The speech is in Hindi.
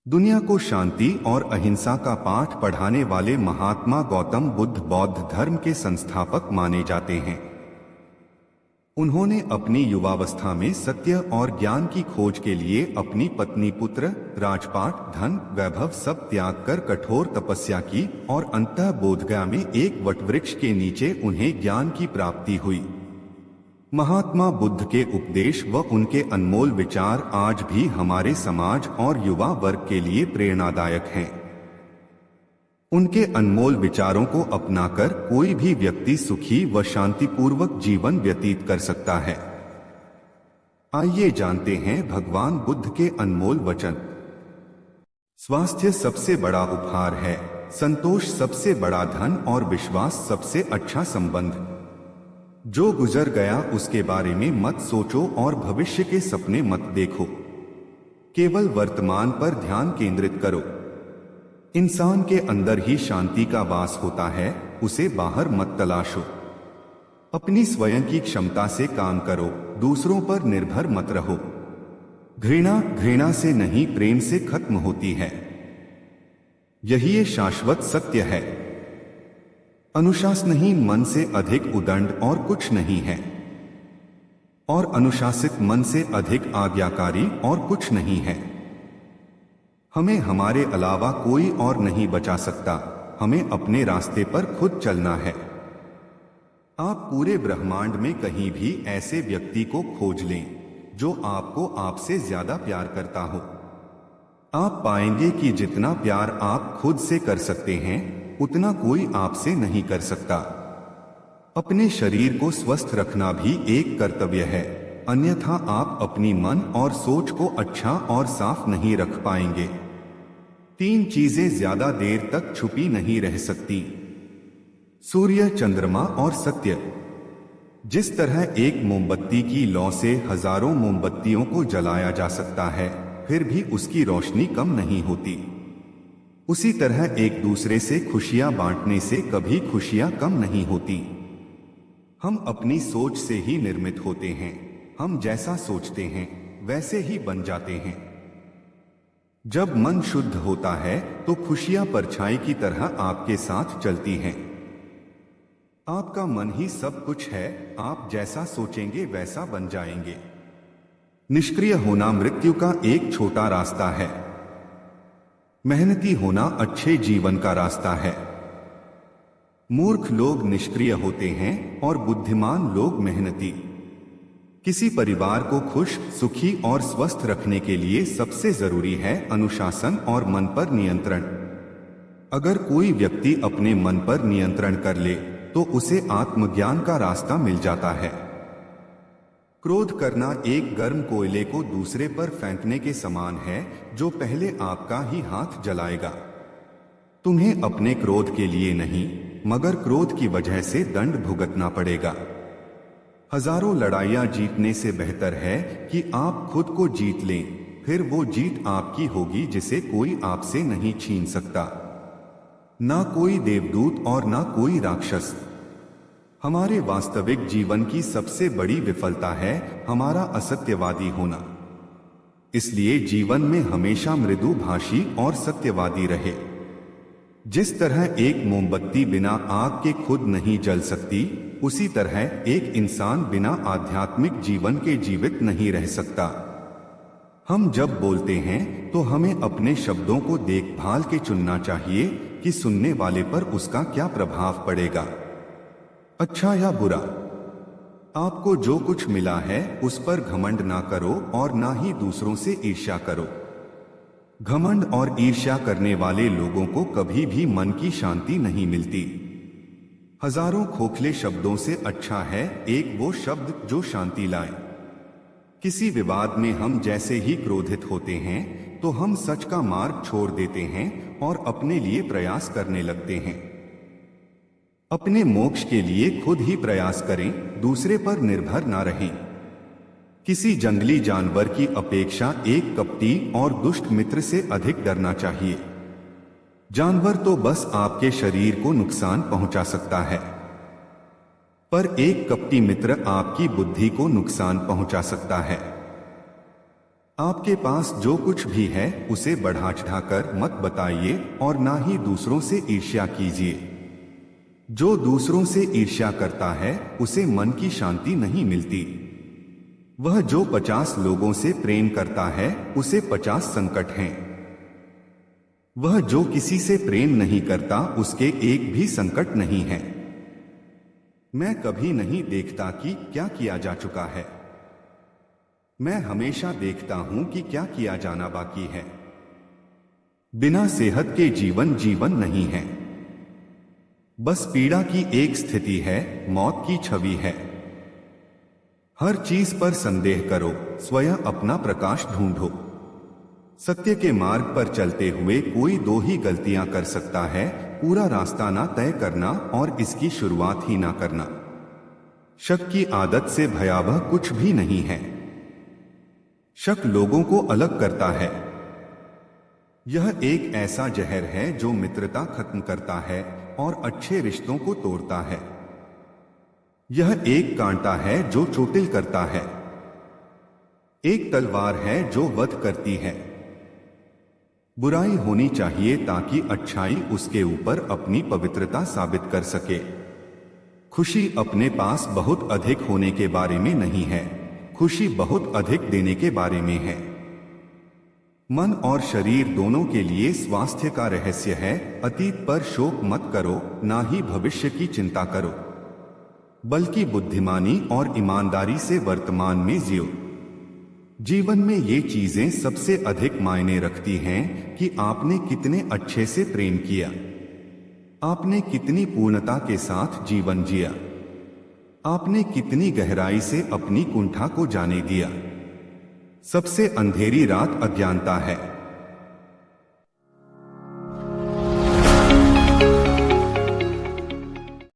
दुनिया को शांति और अहिंसा का पाठ पढ़ाने वाले महात्मा गौतम बुद्ध बौद्ध धर्म के संस्थापक माने जाते हैं। उन्होंने अपनी युवावस्था में सत्य और ज्ञान की खोज के लिए अपनी पत्नी, पुत्र, राजपाट, धन, वैभव सब त्याग कर कठोर तपस्या की और अंततः बोधगया में एक वटवृक्ष के नीचे उन्हें ज्ञान की प्राप्ति हुई। महात्मा बुद्ध के उपदेश व उनके अनमोल विचार आज भी हमारे समाज और युवा वर्ग के लिए प्रेरणादायक हैं। उनके अनमोल विचारों को अपनाकर कोई भी व्यक्ति सुखी व शांतिपूर्वक जीवन व्यतीत कर सकता है। आइए जानते हैं भगवान बुद्ध के अनमोल वचन। स्वास्थ्य सबसे बड़ा उपहार है, संतोष सबसे बड़ा धन और विश्वास सबसे अच्छा संबंध। जो गुजर गया उसके बारे में मत सोचो और भविष्य के सपने मत देखो। केवल वर्तमान पर ध्यान केंद्रित करो। इंसान के अंदर ही शांति का वास होता है, उसे बाहर मत तलाशो। अपनी स्वयं की क्षमता से काम करो, दूसरों पर निर्भर मत रहो। घृणा घृणा से नहीं प्रेम से खत्म होती है। यही ये शाश्वत सत्य है। अनुशासनहीन मन से अधिक उदंड और कुछ नहीं है, और अनुशासित मन से अधिक आज्ञाकारी और कुछ नहीं है। हमें हमारे अलावा कोई और नहीं बचा सकता। हमें अपने रास्ते पर खुद चलना है। आप पूरे ब्रह्मांड में कहीं भी ऐसे व्यक्ति को खोज लें जो आपको आपसे ज्यादा प्यार करता हो। आप पाएंगे कि जितना प्यार आप खुद से कर सकते हैं उतना कोई आपसे नहीं कर सकता। अपने शरीर को स्वस्थ रखना भी एक कर्तव्य है, अन्यथा आप अपनी मन और सोच को अच्छा और साफ नहीं रख पाएंगे। 3 चीजें ज्यादा देर तक छुपी नहीं रह सकती: सूर्य, चंद्रमा और सत्य। जिस तरह एक मोमबत्ती की लौ से हजारों मोमबत्तियों को जलाया जा सकता है, फिर भी उसकी रोशनी कम नहीं होती, उसी तरह एक दूसरे से खुशियां बांटने से कभी खुशियां कम नहीं होती। हम अपनी सोच से ही निर्मित होते हैं। हम जैसा सोचते हैं वैसे ही बन जाते हैं। जब मन शुद्ध होता है तो खुशियां परछाई की तरह आपके साथ चलती हैं। आपका मन ही सब कुछ है, आप जैसा सोचेंगे वैसा बन जाएंगे। निष्क्रिय होना मृत्यु का एक छोटा रास्ता है। मेहनती होना अच्छे जीवन का रास्ता है। मूर्ख लोग निष्क्रिय होते हैं और बुद्धिमान लोग मेहनती। किसी परिवार को खुश, सुखी और स्वस्थ रखने के लिए सबसे जरूरी है अनुशासन और मन पर नियंत्रण। अगर कोई व्यक्ति अपने मन पर नियंत्रण कर ले तो उसे आत्मज्ञान का रास्ता मिल जाता है। क्रोध करना एक गर्म कोयले को दूसरे पर फेंकने के समान है, जो पहले आपका ही हाथ जलाएगा। तुम्हें अपने क्रोध के लिए नहीं, मगर क्रोध की वजह से दंड भुगतना पड़ेगा। हजारों लड़ाइयां जीतने से बेहतर है कि आप खुद को जीत लें, फिर वो जीत आपकी होगी जिसे कोई आपसे नहीं छीन सकता। ना कोई देवदूत और ना कोई राक्षस। हमारे वास्तविक जीवन की सबसे बड़ी विफलता है हमारा असत्यवादी होना। इसलिए जीवन में हमेशा मृदुभाषी और सत्यवादी रहे। जिस तरह एक मोमबत्ती बिना आग के खुद नहीं जल सकती, उसी तरह एक इंसान बिना आध्यात्मिक जीवन के जीवित नहीं रह सकता। हम जब बोलते हैं तो हमें अपने शब्दों को देखभाल के चुनना चाहिए कि सुनने वाले पर उसका क्या प्रभाव पड़ेगा, अच्छा या बुरा। आपको जो कुछ मिला है उस पर घमंड ना करो और ना ही दूसरों से ईर्ष्या करो। घमंड और ईर्ष्या करने वाले लोगों को कभी भी मन की शांति नहीं मिलती। हजारों खोखले शब्दों से अच्छा है एक वो शब्द जो शांति लाए। किसी विवाद में हम जैसे ही क्रोधित होते हैं तो हम सच का मार्ग छोड़ देते हैं और अपने लिए प्रयास करने लगते हैं। अपने मोक्ष के लिए खुद ही प्रयास करें, दूसरे पर निर्भर ना रहें। किसी जंगली जानवर की अपेक्षा एक कपटी और दुष्ट मित्र से अधिक डरना चाहिए। जानवर तो बस आपके शरीर को नुकसान पहुंचा सकता है, पर एक कपटी मित्र आपकी बुद्धि को नुकसान पहुंचा सकता है। आपके पास जो कुछ भी है उसे बढ़ा चढ़ाकर मत बताइए और ना ही दूसरों से ईर्ष्या कीजिए। जो दूसरों से ईर्ष्या करता है उसे मन की शांति नहीं मिलती। वह जो 50 लोगों से प्रेम करता है उसे 50 संकट हैं। वह जो किसी से प्रेम नहीं करता उसके एक भी संकट नहीं है। मैं कभी नहीं देखता कि क्या किया जा चुका है, मैं हमेशा देखता हूं कि क्या किया जाना बाकी है। बिना सेहत के जीवन नहीं है, बस पीड़ा की एक स्थिति है, मौत की छवि है। हर चीज पर संदेह करो, स्वयं अपना प्रकाश ढूंढो। सत्य के मार्ग पर चलते हुए कोई दो ही गलतियां कर सकता है, पूरा रास्ता ना तय करना और इसकी शुरुआत ही ना करना। शक की आदत से भयावह कुछ भी नहीं है। शक लोगों को अलग करता है। यह एक ऐसा जहर है जो मित्रता खत्म करता है और अच्छे रिश्तों को तोड़ता है। यह एक कांटा है जो चोटिल करता है, एक तलवार है जो वध करती है। बुराई होनी चाहिए ताकि अच्छाई उसके ऊपर अपनी पवित्रता साबित कर सके। खुशी अपने पास बहुत अधिक होने के बारे में नहीं है, खुशी बहुत अधिक देने के बारे में है। मन और शरीर दोनों के लिए स्वास्थ्य का रहस्य है। अतीत पर शोक मत करो, ना ही भविष्य की चिंता करो, बल्कि बुद्धिमानी और ईमानदारी से वर्तमान में जियो। जीवन में ये चीजें सबसे अधिक मायने रखती हैं कि आपने कितने अच्छे से प्रेम किया, आपने कितनी पूर्णता के साथ जीवन जिया, आपने कितनी गहराई से अपनी कुंठा को जाने दिया। सबसे अंधेरी रात अज्ञानता है।